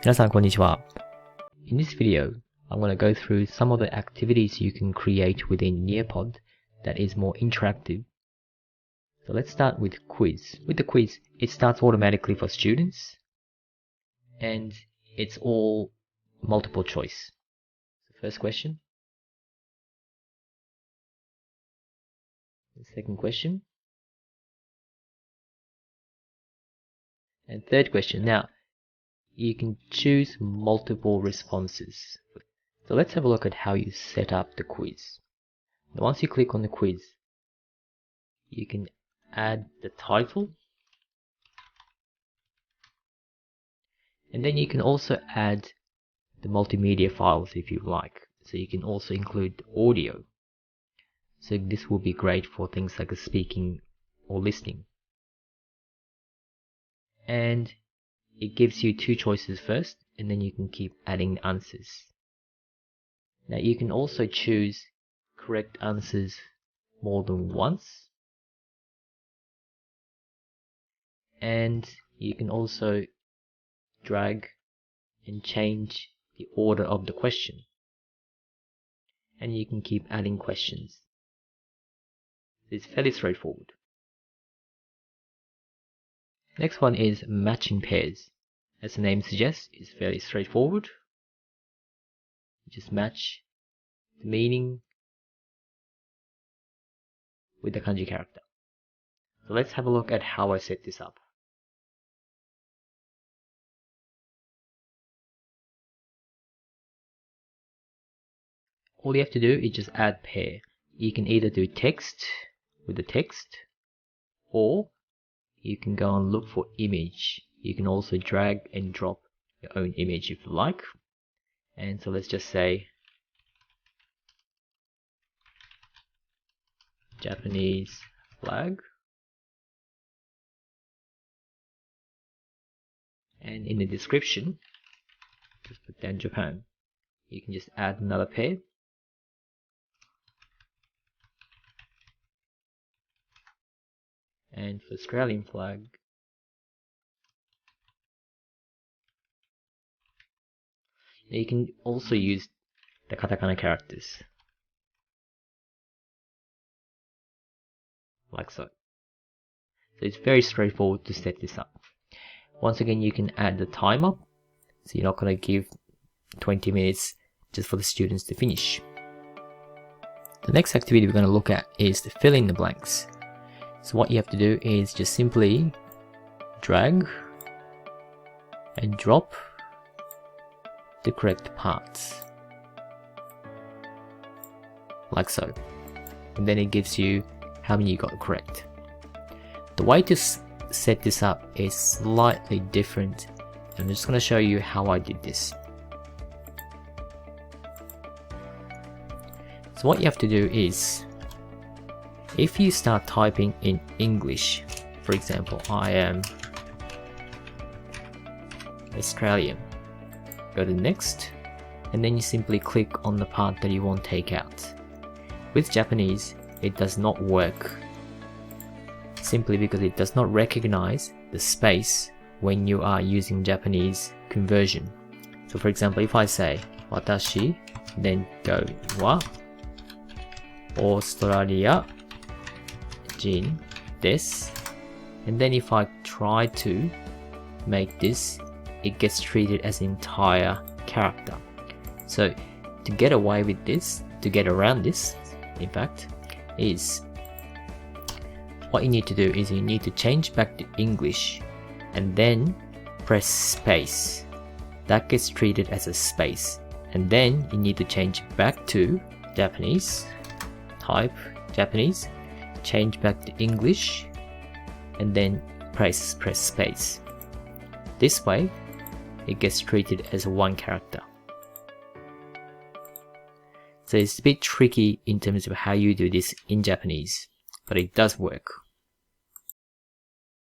皆さんこんにちは。In this video, I'm going to go through some of the activities you can create within Nearpod that is more interactive. So let's start with quiz. With the quiz, it starts automatically for students and it's all multiple choice. So first question. The second question. And third question. Now, you can choose multiple responses. So let's have a look at how you set up the quiz. Now, once you click on the quiz, you can add the title, and then you can also add the multimedia files if you like. So you can also include audio. So this will be great for things like speaking or listening. And it gives you two choices first, and then you can keep adding answers. Now you can also choose correct answers more than once. And you can also drag and change the order of the question. And you can keep adding questions. It's fairly straightforward. Next one is matching pairs. As the name suggests, it's fairly straightforward. You just match the meaning with the kanji character. So let's have a look at how I set this up. All you have to do is just add pair. You can either do text with the text, or you can go and look for image. You can also drag and drop your own image if you like. And so let's just say Japanese flag. And in the description, just put down Japan. You can just add another pair. And for Australian flag, you can also use the katakana characters, like so. So it's very straightforward to set this up. Once again, you can add the timer, so you're not going to give 20 minutes just for the students to finish. The next activity we're going to look at is to fill in the blanks. So what you have to do is just simply drag and drop the correct parts, like so. And then it gives you how many you got correct. The way to set this up is slightly different, and I'm just going to show you how I did this. So what you have to do is, if you start typing in English, for example, I am Australian, go to next, and then you simply click on the part that you want to take out. With Japanese, it does not work, simply because it does not recognize the space when you are using Japanese conversion. So for example, if I say watashi, then go wa Australia jin desu, and then if I try to make this, it gets treated as an entire character. So to get away with this, to get around this, in fact, is what you need to do is you need to change back to English and then press space. That gets treated as a space. And then you need to change back to Japanese, type Japanese, change back to English, and then press space. This way, it gets treated as one character. So it's a bit tricky in terms of how you do this in Japanese, but it does work.